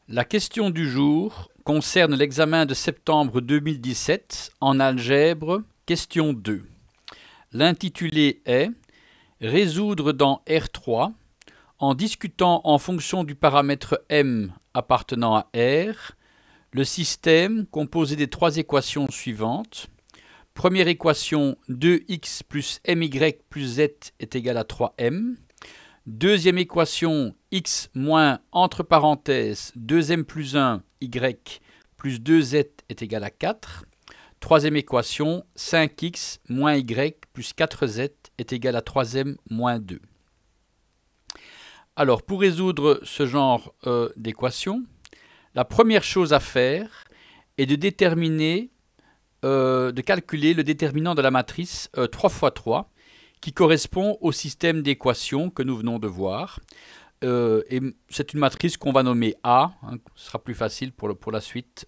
La question du jour concerne l'examen de septembre 2017 en algèbre, question 2. L'intitulé est « Résoudre dans R3 en discutant en fonction du paramètre m appartenant à R le système composé des trois équations suivantes. Première équation, 2x plus my plus z est égal à 3m. Deuxième équation, x moins, entre parenthèses, 2m plus 1, y plus 2z est égal à 4. Troisième équation, 5x moins y plus 4z est égal à 3m moins 2. Alors, pour résoudre ce genre d'équation, la première chose à faire est de déterminer, de calculer le déterminant de la matrice 3 x 3, qui correspond au système d'équations que nous venons de voir. Et c'est une matrice qu'on va nommer A, hein, ce sera plus facile pour la suite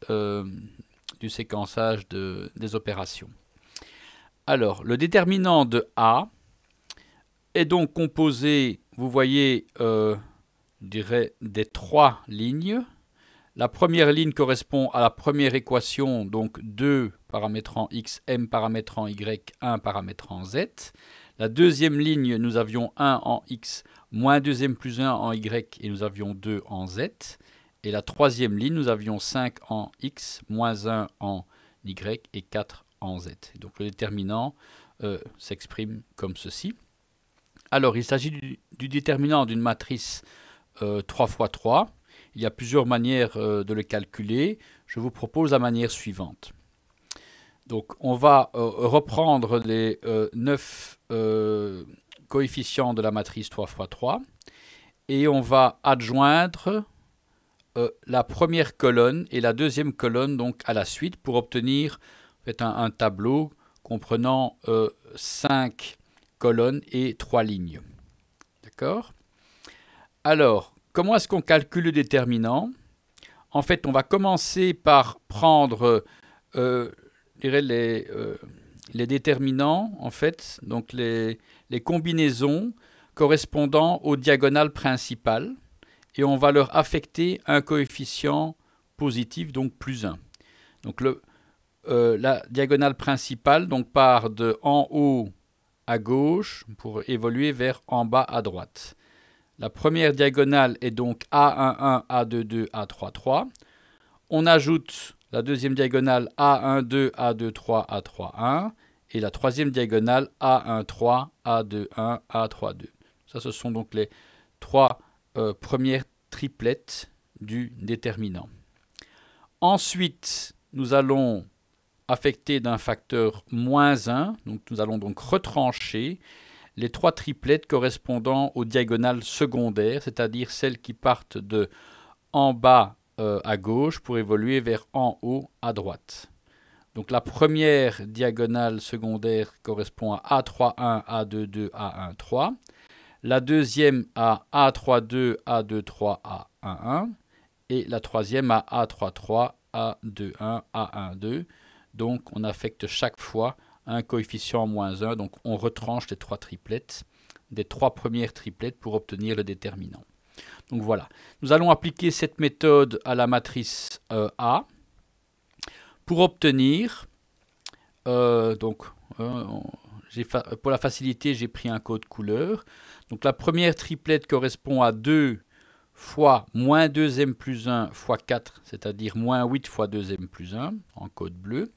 du séquençage des opérations. Alors, le déterminant de A est donc composé, vous voyez, je dirais des trois lignes. La première ligne correspond à la première équation, donc 2 paramétrant x, m paramétrant y, 1 paramétrant z. La deuxième ligne, nous avions 1 en x, moins 2m plus 1 en y, et nous avions 2 en z. Et la troisième ligne, nous avions 5 en x, moins 1 en y, et 4 en z. Donc le déterminant s'exprime comme ceci. Alors, il s'agit du déterminant d'une matrice 3 x 3. Il y a plusieurs manières de le calculer. Je vous propose la manière suivante. Donc, on va reprendre les 9 coefficients de la matrice 3 x 3 et on va adjoindre la première colonne et la deuxième colonne donc, à la suite pour obtenir en fait, un tableau comprenant 5 colonnes et 3 lignes. D'accord? Alors, comment est-ce qu'on calcule le déterminant? En fait, on va commencer par prendre les déterminants, en fait, donc les combinaisons correspondant aux diagonales principales, et on va leur affecter un coefficient positif, donc plus 1. Donc la diagonale principale donc, part de en haut à gauche pour évoluer vers en bas à droite. La première diagonale est donc A11, A22, A33. On ajoute la deuxième diagonale A12, A23, A31 et la troisième diagonale A13, A21, A32. Ça, ce sont donc les trois premières triplettes du déterminant. Ensuite, nous allons affecter d'un facteur moins 1. Donc, nous allons donc retrancher les trois triplettes correspondant aux diagonales secondaires, c'est-à-dire celles qui partent de en bas à gauche pour évoluer vers en haut à droite. Donc la première diagonale secondaire correspond à A31, A22, A13. La deuxième à A32, A23, A11. Et la troisième à A33, A21, A12. Donc on affecte chaque fois un coefficient moins 1. Donc on retranche les trois triplettes, des trois premières triplettes pour obtenir le déterminant. Donc voilà, nous allons appliquer cette méthode à la matrice A pour obtenir, pour la facilité, j'ai pris un code couleur. Donc la première triplette correspond à 2 fois moins 2m plus 1 fois 4, c'est-à-dire moins 8 fois 2m plus 1 en code bleu.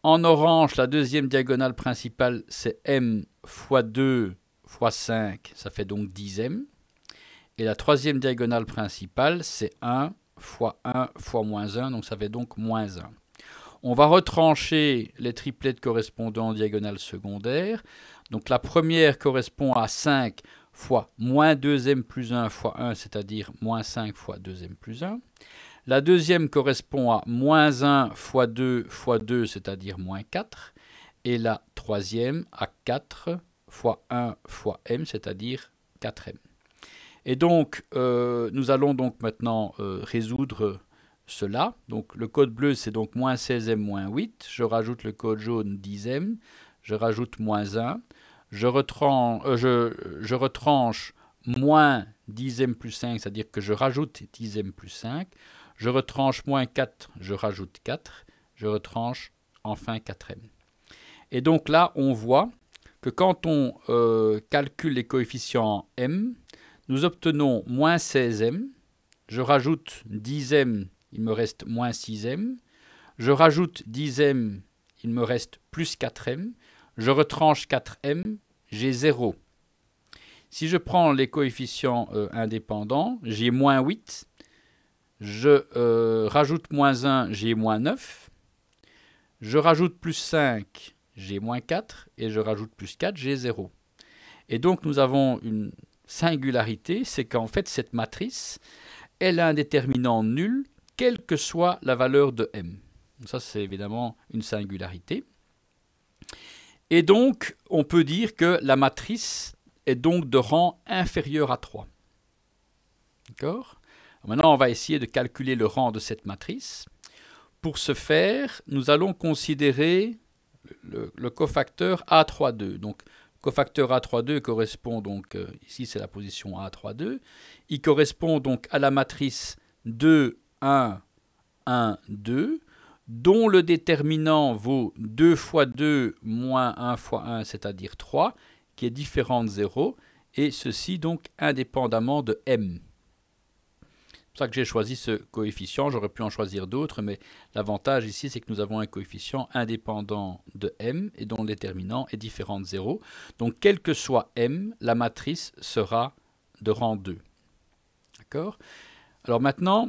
En orange, la deuxième diagonale principale, c'est m fois 2 fois 5, ça fait donc 10m. Et la troisième diagonale principale, c'est 1 fois 1 fois moins 1, donc ça fait donc moins 1. On va retrancher les triplettes correspondant aux diagonales secondaires. Donc la première correspond à 5 fois moins 2m plus 1 fois 1, c'est-à-dire moins 5 fois 2m plus 1. La deuxième correspond à moins 1 fois 2, c'est-à-dire moins 4. Et la troisième à 4 fois 1 fois m, c'est-à-dire 4m. Et donc, nous allons donc maintenant résoudre cela. Donc, le code bleu, c'est donc moins 16m moins 8. Je rajoute le code jaune 10m. Je rajoute moins 1. Je retranche moins dixième plus 5, c'est-à-dire que je rajoute dixième plus 5. Je retranche moins 4, je rajoute 4. Je retranche enfin 4m. Et donc là, on voit que quand on calcule les coefficients m, nous obtenons moins 16m. Je rajoute 10m, il me reste moins 6m. Je rajoute 10m, il me reste plus 4m. Je retranche 4m, j'ai 0. Si je prends les coefficients indépendants, j'ai moins 8. Je rajoute moins 1, j'ai moins 9. Je rajoute plus 5, j'ai moins 4. Et je rajoute plus 4, j'ai 0. Et donc nous avons une singularité, c'est qu'en fait cette matrice, elle a un déterminant nul, quelle que soit la valeur de m. Ça c'est évidemment une singularité. Et donc on peut dire que la matrice est donc de rang inférieur à 3. D'accord ? Maintenant, on va essayer de calculer le rang de cette matrice. Pour ce faire, nous allons considérer le cofacteur A32. Donc, le cofacteur A32 correspond donc, ici c'est la position A32, il correspond donc à la matrice 2, 1, 1, 2, dont le déterminant vaut 2 fois 2 moins 1 fois 1, c'est-à-dire 3, qui est différent de 0, et ceci donc indépendamment de m. C'est pour ça que j'ai choisi ce coefficient, j'aurais pu en choisir d'autres, mais l'avantage ici c'est que nous avons un coefficient indépendant de m et dont le déterminant est différent de 0. Donc quel que soit m, la matrice sera de rang 2. D'accord ? Alors maintenant,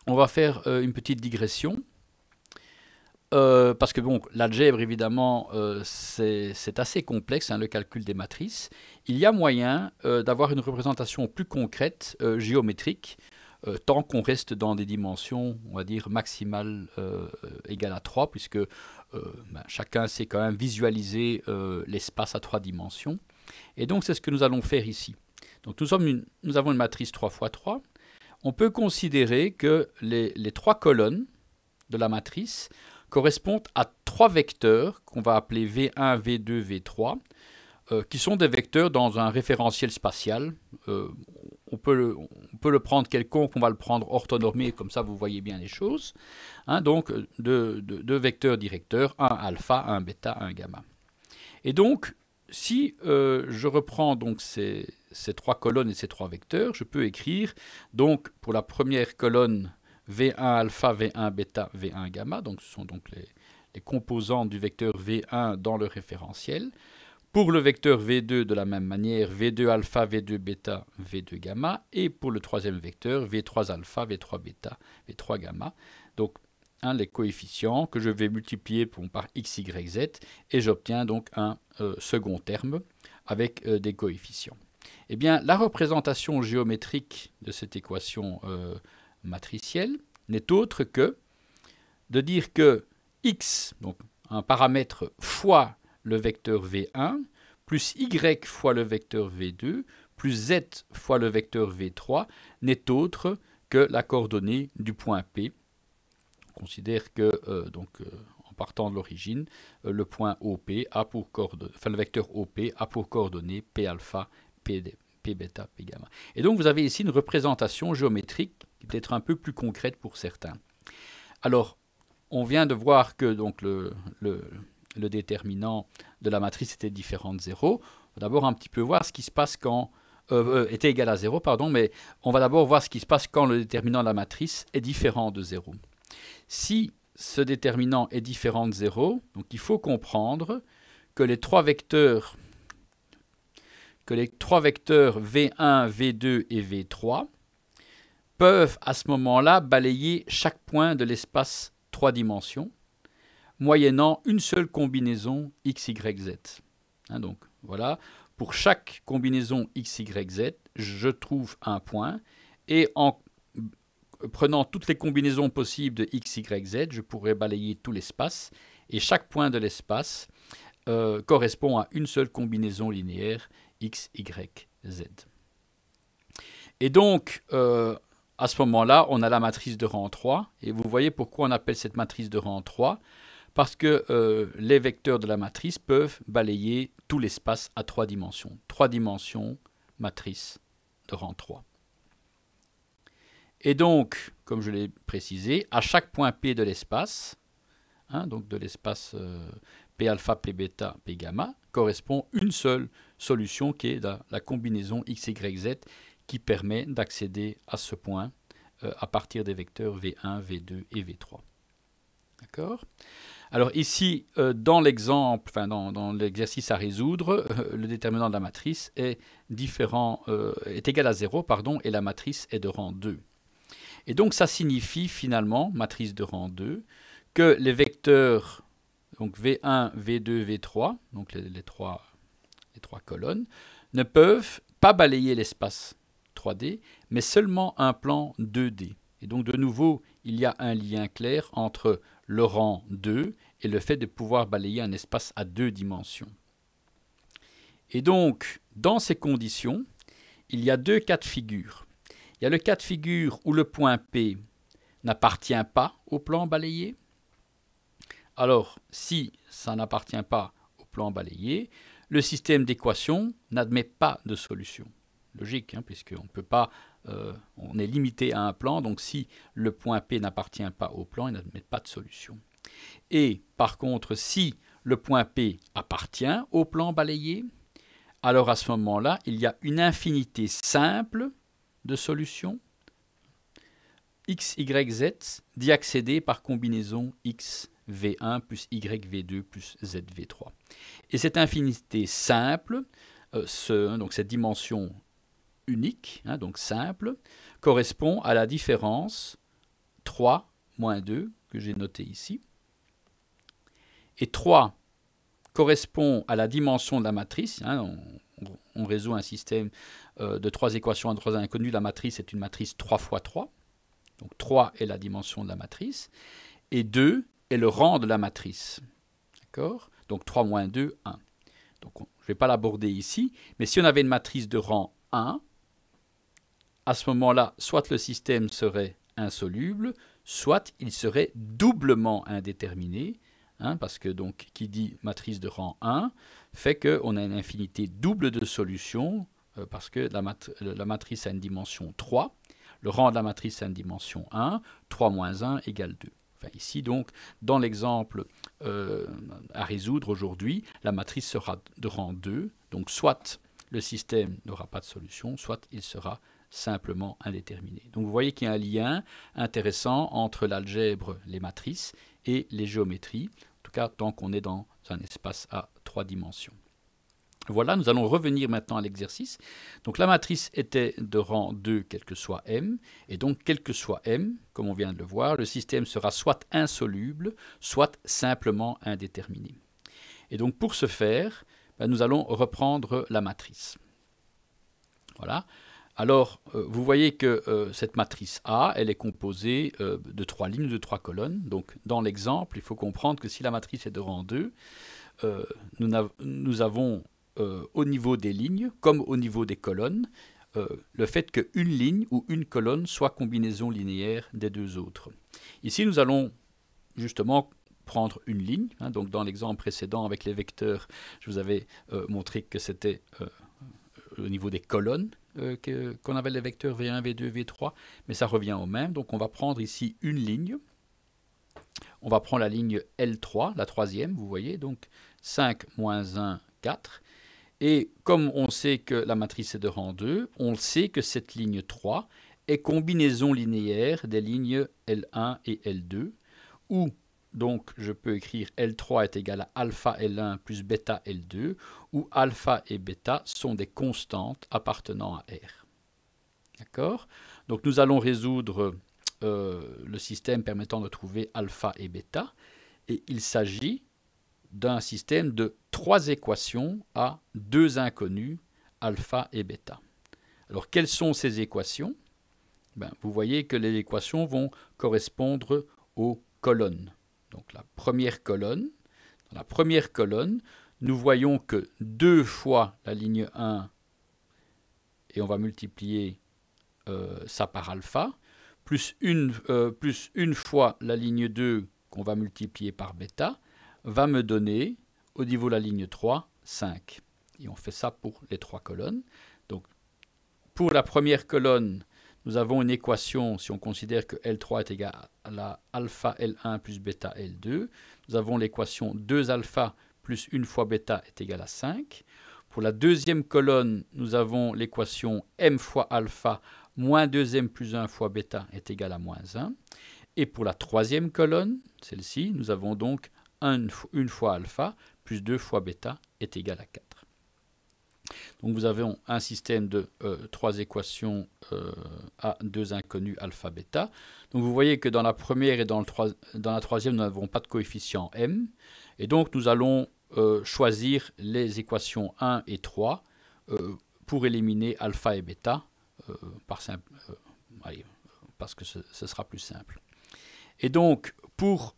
on va faire une petite digression. Parce que bon, l'algèbre, évidemment, c'est assez complexe, hein, le calcul des matrices. Il y a moyen d'avoir une représentation plus concrète, géométrique, tant qu'on reste dans des dimensions, on va dire, maximales égales à 3, puisque chacun sait quand même visualiser l'espace à 3 dimensions. Et donc, c'est ce que nous allons faire ici. Donc, nous avons une matrice 3 x 3. On peut considérer que les 3 colonnes de la matrice correspondent à 3 vecteurs qu'on va appeler V1, V2, V3, qui sont des vecteurs dans un référentiel spatial. On peut le prendre quelconque, on va le prendre orthonormé, comme ça vous voyez bien les choses. Hein, donc deux vecteurs directeurs, un alpha, un bêta, un gamma. Et donc, si je reprends donc ces 3 colonnes et ces 3 vecteurs, je peux écrire donc pour la première colonne V1 alpha, V1 bêta, V1 gamma, donc ce sont donc les composantes du vecteur V1 dans le référentiel. Pour le vecteur V2 de la même manière, V2 alpha, V2 bêta, V2 gamma, et pour le troisième vecteur, V3 alpha, V3 bêta, V3 gamma. Donc les coefficients que je vais multiplier par x, y, z, et j'obtiens donc un second terme avec des coefficients. Eh bien, la représentation géométrique de cette équation matricielle n'est autre que de dire que x, donc un paramètre fois le vecteur V1, plus y fois le vecteur V2, plus z fois le vecteur V3, n'est autre que la coordonnée du point P. On considère que, en partant de l'origine, le point OP a pour coordonnées, enfin le vecteur OP a pour coordonnées P alpha, P bêta, P gamma. Et donc vous avez ici une représentation géométrique qui peut être un peu plus concrète pour certains. Alors, on vient de voir que donc le déterminant de la matrice était différent de 0. On va d'abord un petit peu voir ce qui se passe quand était égal à 0, pardon, mais on va d'abord voir ce qui se passe quand le déterminant de la matrice est différent de 0. Si ce déterminant est différent de 0, donc il faut comprendre que les trois vecteurs V1, V2 et V3 peuvent à ce moment-là balayer chaque point de l'espace 3 dimensions, moyennant une seule combinaison x, y, z. Hein, donc voilà, pour chaque combinaison x, y, z, je trouve un point, et en prenant toutes les combinaisons possibles de x, y, z, je pourrais balayer tout l'espace, et chaque point de l'espace correspond à une seule combinaison linéaire x, y, z. Et donc, à ce moment-là, on a la matrice de rang 3, et vous voyez pourquoi on appelle cette matrice de rang 3, parce que les vecteurs de la matrice peuvent balayer tout l'espace à 3 dimensions. 3 dimensions, matrice de rang 3. Et donc, comme je l'ai précisé, à chaque point P de l'espace, donc de l'espace P alpha, P bêta, P gamma, correspond une seule solution qui est la combinaison x, y, z qui permet d'accéder à ce point à partir des vecteurs V1, V2 et V3. D'accord ? Alors ici, dans l'exemple, dans l'exercice à résoudre, le déterminant de la matrice est égal à 0, et la matrice est de rang 2. Et donc ça signifie finalement, matrice de rang 2, que les vecteurs donc V1, V2, V3, donc les trois colonnes, ne peuvent pas balayer l'espace 3D, mais seulement un plan 2D. Et donc de nouveau, il y a un lien clair entre le rang 2 et le fait de pouvoir balayer un espace à 2 dimensions. Et donc, dans ces conditions, il y a deux cas de figure. Il y a le cas de figure où le point P n'appartient pas au plan balayé. Alors, si ça n'appartient pas au plan balayé, le système d'équations n'admet pas de solution. Logique, puisqu'on ne peut pas, on est limité à un plan, donc si le point P n'appartient pas au plan, il n'admet pas de solution. Et par contre, si le point P appartient au plan balayé, alors à ce moment-là, il y a une infinité simple de solutions x, y, z d'y accéder par combinaison x, v1 plus y, v2 plus z, v3. Et cette infinité simple, donc cette dimension unique, donc simple, correspond à la différence 3 moins 2 que j'ai noté ici. Et 3 correspond à la dimension de la matrice. On résout un système de 3 équations à 3 inconnues. La matrice est une matrice 3 fois 3. Donc 3 est la dimension de la matrice. Et 2 est le rang de la matrice. D'accord ? Donc 3 moins 2, 1. Donc je ne vais pas l'aborder ici. Mais si on avait une matrice de rang 1, à ce moment-là, soit le système serait insoluble, soit il serait doublement indéterminé. Parce que donc, qui dit matrice de rang 1 fait qu'on a une infinité double de solutions, parce que la matrice a une dimension 3, le rang de la matrice a une dimension 1, 3 moins 1 égale 2. Enfin, ici, donc, dans l'exemple à résoudre aujourd'hui, la matrice sera de rang 2, donc soit le système n'aura pas de solution, soit il sera simplement indéterminé. Donc vous voyez qu'il y a un lien intéressant entre l'algèbre, les matrices, et les géométries, en tout cas tant qu'on est dans un espace à 3 dimensions. Voilà, nous allons revenir maintenant à l'exercice. Donc la matrice était de rang 2, quel que soit m, et donc quel que soit m, comme on vient de le voir, le système sera soit insoluble, soit simplement indéterminé. Et donc pour ce faire, nous allons reprendre la matrice. Voilà. Alors, vous voyez que cette matrice A, elle est composée de 3 lignes, de 3 colonnes. Donc, dans l'exemple, il faut comprendre que si la matrice est de rang 2, nous avons au niveau des lignes, comme au niveau des colonnes, le fait qu'une ligne ou une colonne soit combinaison linéaire des deux autres. Ici, nous allons justement prendre une ligne. Donc, dans l'exemple précédent, avec les vecteurs, je vous avais montré que c'était au niveau des colonnes qu'on avait les vecteurs V1, V2, V3, mais ça revient au même. Donc on va prendre ici une ligne. On va prendre la ligne L3, la troisième, vous voyez, donc 5 moins 1, 4. Et comme on sait que la matrice est de rang 2, on sait que cette ligne 3 est combinaison linéaire des lignes L1 et L2, où donc je peux écrire L3 est égal à alpha L1 plus bêta L2, où alpha et bêta sont des constantes appartenant à R. D'accord ? Donc nous allons résoudre le système permettant de trouver alpha et bêta, et il s'agit d'un système de 3 équations à 2 inconnues, alpha et bêta. Alors quelles sont ces équations ? Vous voyez que les équations vont correspondre aux colonnes. Donc la première colonne, dans la première colonne, nous voyons que 2 fois la ligne 1, et on va multiplier ça par alpha, plus une fois la ligne 2 qu'on va multiplier par bêta, va me donner, au niveau de la ligne 3, 5. Et on fait ça pour les 3 colonnes. Donc, pour la première colonne, nous avons une équation, si on considère que L3 est égal à alpha L1 plus bêta L2. Nous avons l'équation 2 alpha plus 1 fois bêta est égal à 5. Pour la deuxième colonne, nous avons l'équation m fois alpha moins 2m plus 1 fois bêta est égal à moins 1. Et pour la troisième colonne, celle-ci, nous avons donc 1 fois alpha plus 2 fois bêta est égal à 4. Donc vous avez un système de 3 équations à 2 inconnus alpha bêta. Donc vous voyez que dans la première et dans la troisième, nous n'avons pas de coefficient m. Et donc nous allons choisir les équations 1 et 3 pour éliminer alpha et bêta parce que ce sera plus simple. Et donc pour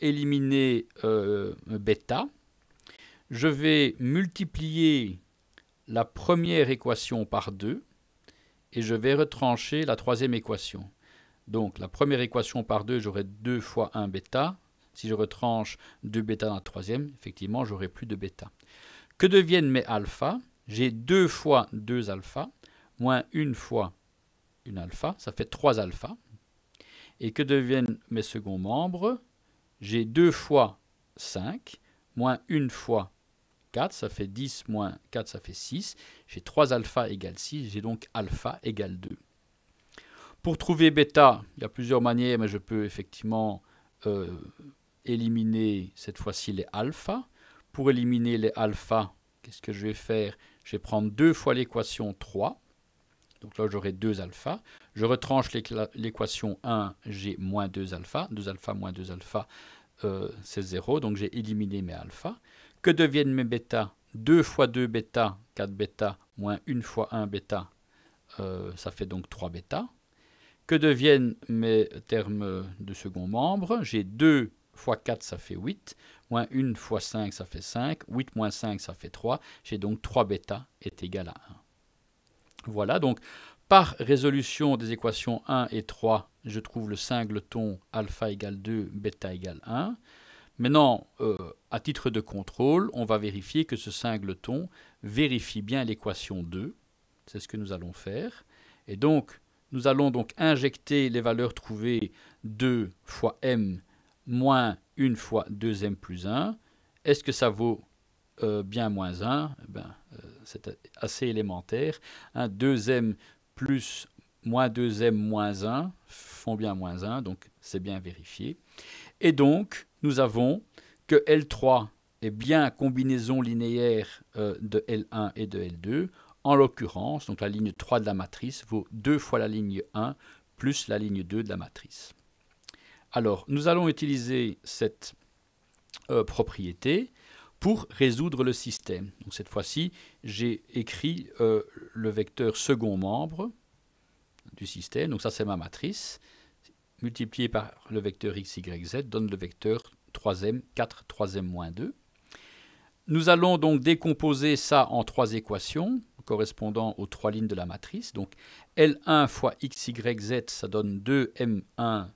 éliminer bêta, je vais multiplier la première équation par 2 et je vais retrancher la troisième équation. Donc la première équation par 2, j'aurai 2 fois 1 bêta. Si je retranche 2 bêta dans la troisième, effectivement, j'aurai plus de bêta. Que deviennent mes alpha? J'ai 2 fois 2 alpha, moins 1 fois 1 alpha, ça fait 3 alpha. Et que deviennent mes seconds membres? J'ai 2 fois 5, moins 1 fois 4, ça fait 10, moins 4, ça fait 6. J'ai 3 alpha égale 6, j'ai donc alpha égale 2. Pour trouver bêta, il y a plusieurs manières, mais je peux effectivement éliminer cette fois-ci les alpha. Pour éliminer les alpha, qu'est-ce que je vais faire? Je vais prendre 2 fois l'équation 3. Donc là, j'aurai 2 alpha. Je retranche l'équation 1, j'ai moins 2 alpha. 2 alpha moins 2 alpha, c'est 0. Donc j'ai éliminé mes alpha. Que deviennent mes bêta? 2 fois 2 bêta, 4 bêta, moins 1 fois 1 bêta, ça fait donc 3 bêta. Que deviennent mes termes de second membre? J'ai 2 fois 4, ça fait 8, moins 1 fois 5, ça fait 5, 8 moins 5, ça fait 3. J'ai donc 3 bêta est égal à 1. Voilà, donc par résolution des équations 1 et 3, je trouve le singleton alpha égale 2, bêta égale 1. Maintenant, à titre de contrôle, on va vérifier que ce singleton vérifie bien l'équation 2. C'est ce que nous allons faire. Et donc, nous allons donc injecter les valeurs trouvées 2 fois m moins 1 fois 2m plus 1. Est-ce que ça vaut bien moins 1? C'est assez élémentaire. 2m plus moins 2m moins 1 font bien moins 1, donc c'est bien vérifié. Et donc, nous avons que L3 est bien combinaison linéaire de L1 et de L2. En l'occurrence, donc la ligne 3 de la matrice vaut 2 fois la ligne 1 plus la ligne 2 de la matrice. Alors, nous allons utiliser cette propriété pour résoudre le système. Donc, cette fois-ci, j'ai écrit le vecteur second membre du système. Donc ça, c'est ma matrice. Multiplié par le vecteur x, y, z donne le vecteur 3m, 4, 3m moins 2. Nous allons donc décomposer ça en 3 équations correspondant aux 3 lignes de la matrice. Donc L1 fois x, y, z, ça donne 2m1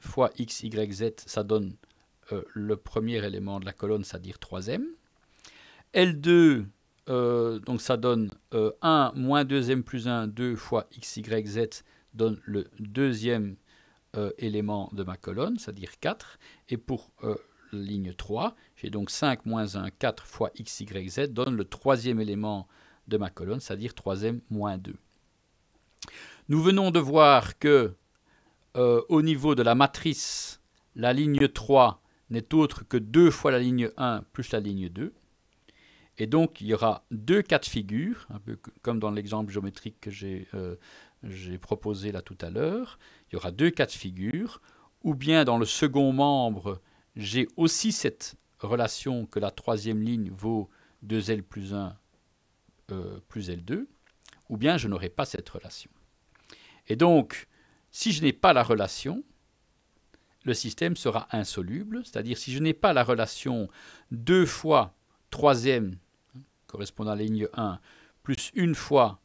fois x, y, z, ça donne le premier élément de la colonne, c'est-à-dire 3m. L2, donc ça donne 1 moins 2m plus 1, 2 fois x, y, z, donne le deuxième élément de ma colonne, c'est-à-dire 4. Et pour la ligne 3, j'ai donc 5 moins 1, 4 fois x, y, z, donne le troisième élément de ma colonne, c'est-à-dire 3m moins 2. Nous venons de voir que au niveau de la matrice, la ligne 3 n'est autre que 2 fois la ligne 1 plus la ligne 2. Et donc, il y aura 2 cas de figure, un peu comme dans l'exemple géométrique que j'ai proposé là tout à l'heure. Il y aura 2 cas de figure, ou bien dans le second membre, j'ai aussi cette relation que la troisième ligne vaut 2L plus 1 plus L2, ou bien je n'aurai pas cette relation. Et donc, si je n'ai pas la relation, le système sera insoluble, c'est-à-dire si je n'ai pas la relation 2 fois troisième correspondant à la ligne 1 plus 1 fois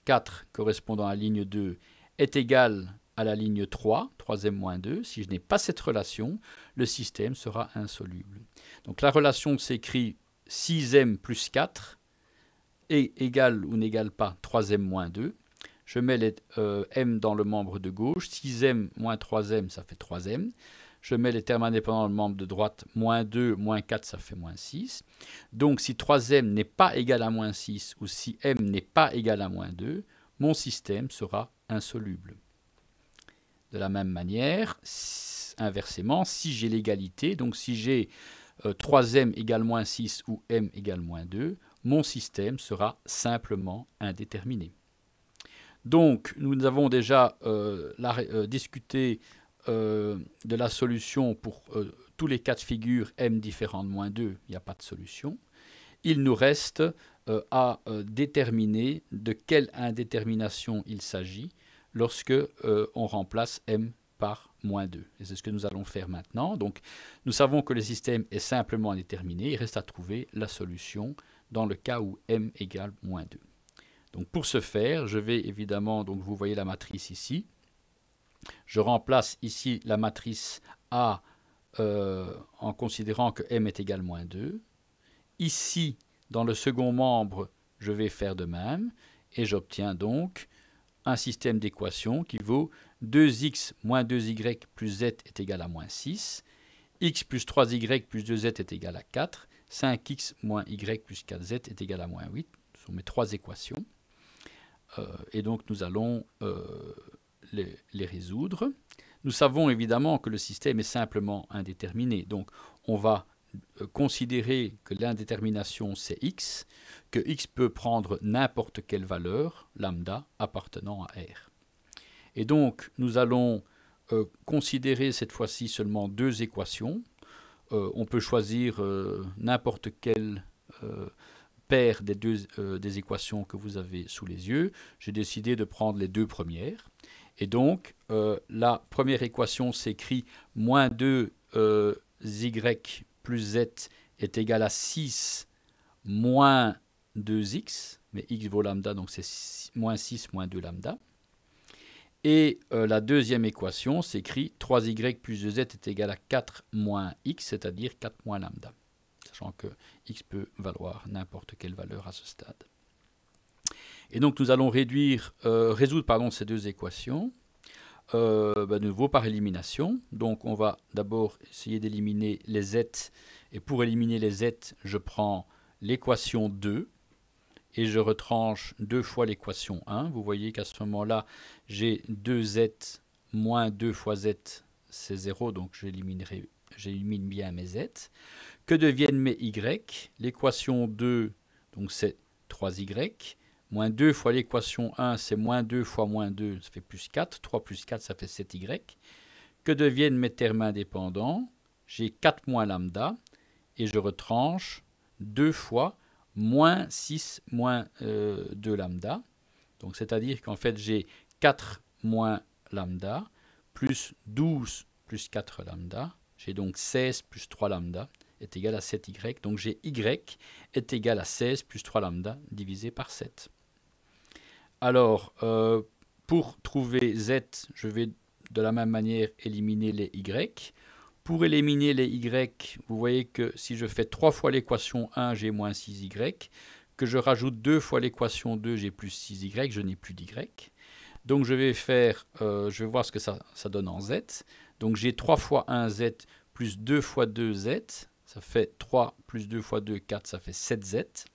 4 correspondant à la ligne 2 est égal à la ligne 3, 3m moins 2. Si je n'ai pas cette relation, le système sera insoluble. Donc la relation s'écrit 6m plus 4 est égale ou n'égale pas 3m moins 2. je mets les m dans le membre de gauche, 6m moins 3m, ça fait 3m. Je mets les termes indépendants dans le membre de droite, moins 2, moins 4, ça fait moins 6. Donc si 3m n'est pas égal à moins 6 ou si m n'est pas égal à moins 2, mon système sera insoluble. De la même manière, inversement, si j'ai l'égalité, donc si j'ai 3m égale moins 6 ou m égale moins 2, mon système sera simplement indéterminé. Donc, nous avons déjà discuté de la solution pour tous les cas de figure m différents de moins 2, il n'y a pas de solution. Il nous reste à déterminer de quelle indétermination il s'agit lorsque on remplace m par moins 2. Et c'est ce que nous allons faire maintenant. Donc, nous savons que le système est simplement indéterminé. Il reste à trouver la solution dans le cas où m égale moins 2. Donc, pour ce faire, je vais évidemment, donc vous voyez la matrice ici. Je remplace ici la matrice A en considérant que m est égal à moins 2. Ici, dans le second membre, je vais faire de même. Et j'obtiens donc un système d'équations qui vaut 2x moins 2y plus z est égal à moins 6. X plus 3y plus 2z est égal à 4. 5x moins y plus 4z est égal à moins 8. Ce sont mes trois équations. Et donc nous allons les résoudre. Nous savons évidemment que le système est simplement indéterminé. Donc on va considérer que l'indétermination c'est x, que x peut prendre n'importe quelle valeur, lambda, appartenant à R. Et donc nous allons considérer cette fois-ci seulement deux équations. On peut choisir n'importe quelle paire des équations que vous avez sous les yeux. J'ai décidé de prendre les deux premières. Et donc, la première équation s'écrit moins 2y plus z est égal à 6 moins 2x, mais x vaut lambda, donc c'est moins 6 moins 2 lambda. Et la deuxième équation s'écrit 3y plus 2z est égal à 4 moins x, c'est-à-dire 4 moins lambda, sachant que x peut valoir n'importe quelle valeur à ce stade. Et donc nous allons résoudre ces deux équations, de nouveau par élimination. Donc on va d'abord essayer d'éliminer les z, et pour éliminer les z, je prends l'équation 2, et je retranche deux fois l'équation 1. Vous voyez qu'à ce moment-là, j'ai 2z moins 2 fois z, c'est 0, donc j'élimine bien mes z. Que deviennent mes y? L'équation 2, donc c'est 3y. Moins 2 fois l'équation 1, c'est moins 2 fois moins 2, ça fait plus 4. 3 plus 4, ça fait 7y. Que deviennent mes termes indépendants? J'ai 4 moins lambda, et je retranche 2 fois moins 6 moins 2 lambda. Donc c'est-à-dire qu'en fait, j'ai 4 moins lambda, plus 12 plus 4 lambda. J'ai donc 16 plus 3 lambda est égal à 7y. Donc j'ai y est égal à 16 plus 3 lambda divisé par 7. Alors, pour trouver z, je vais de la même manière éliminer les y. Pour éliminer les y, vous voyez que si je fais 3 fois l'équation 1, j'ai moins 6y. Que je rajoute 2 fois l'équation 2, j'ai plus 6y, je n'ai plus d'y. Donc je vais voir ce que ça donne en z. Donc j'ai 3 fois 1 z plus 2 fois 2 z. Ça fait 3 plus 2 fois 2, 4, ça fait 7z.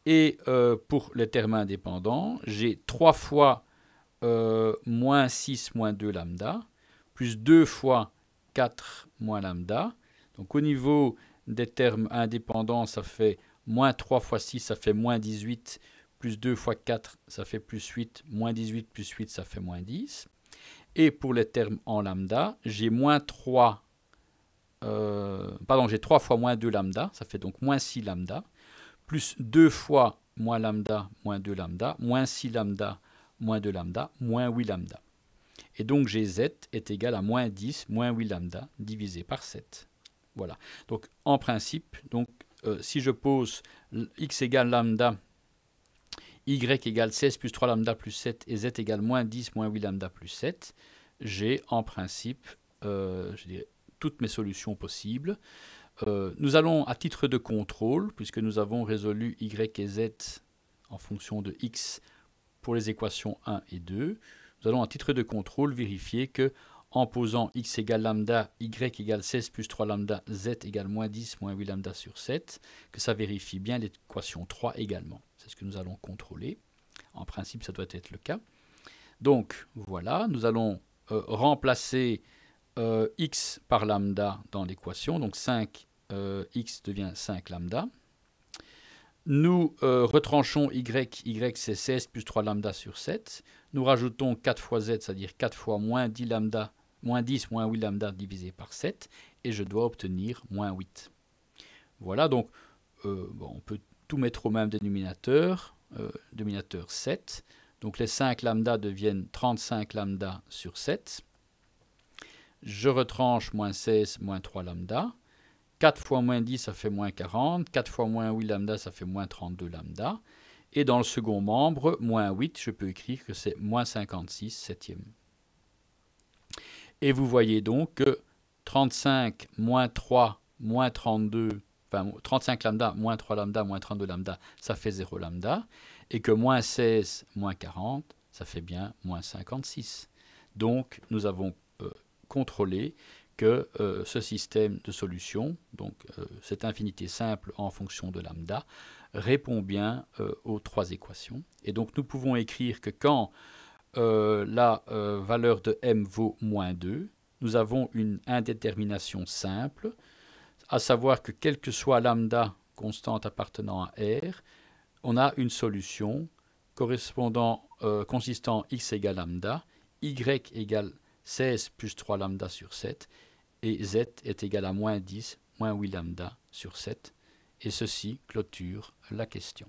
Et pour les termes indépendants, j'ai 3 fois moins 6 moins 2 lambda, plus 2 fois 4 moins lambda. Donc au niveau des termes indépendants, ça fait moins 3 fois 6, ça fait moins 18, plus 2 fois 4, ça fait plus 8, moins 18 plus 8, ça fait moins 10. Et pour les termes en lambda, j'ai 3 fois moins 2 lambda, ça fait donc moins 6 lambda, plus 2 fois moins lambda, moins 2 lambda, moins 6 lambda, moins 2 lambda, moins 8 lambda. Et donc Gz est égal à moins 10, moins 8 lambda, divisé par 7. Voilà. Donc en principe, si je pose x égale lambda, y égale 16 plus 3 lambda plus 7, et z égale moins 10, moins 8 lambda plus 7, j'ai en principe je dirais, toutes mes solutions possibles. Nous allons, à titre de contrôle, puisque nous avons résolu y et z en fonction de x pour les équations 1 et 2, nous allons à titre de contrôle vérifier que en posant x égale lambda, y égale 16 plus 3 lambda, z égale moins 10 moins 8 lambda sur 7, que ça vérifie bien l'équation 3 également. C'est ce que nous allons contrôler. En principe, ça doit être le cas. Donc, voilà, nous allons remplacer x par lambda dans l'équation. Donc, 5, x devient 5 lambda. Nous retranchons y c'est 16 plus 3 lambda sur 7. Nous rajoutons 4 fois z, c'est-à-dire 4 fois moins 10 lambda, moins 10 moins 8 lambda divisé par 7, et je dois obtenir moins 8. Voilà, donc on peut tout mettre au même dénominateur, dénominateur 7. Donc les 5 lambda deviennent 35 lambda sur 7. Je retranche moins 16, moins 3 lambda. 4 fois moins 10, ça fait moins 40. 4 fois moins 8 lambda, ça fait moins 32 lambda. Et dans le second membre, moins 8, je peux écrire que c'est moins 56 septième. Et vous voyez donc que 35 moins 3 moins 32, enfin 35 lambda moins 3 lambda moins 32 lambda, ça fait 0 lambda. Et que moins 16 moins 40, ça fait bien moins 56. Donc nous avons contrôlé que ce système de solution, donc cette infinité simple en fonction de lambda, répond bien aux trois équations. Et donc nous pouvons écrire que quand la valeur de m vaut moins 2, nous avons une indétermination simple, à savoir que quel que soit lambda constante appartenant à R, on a une solution consistant x égale lambda, y égale 16 plus 3 lambda sur 7, et z est égal à moins 10, moins 8 lambda sur 7. Et ceci clôture la question.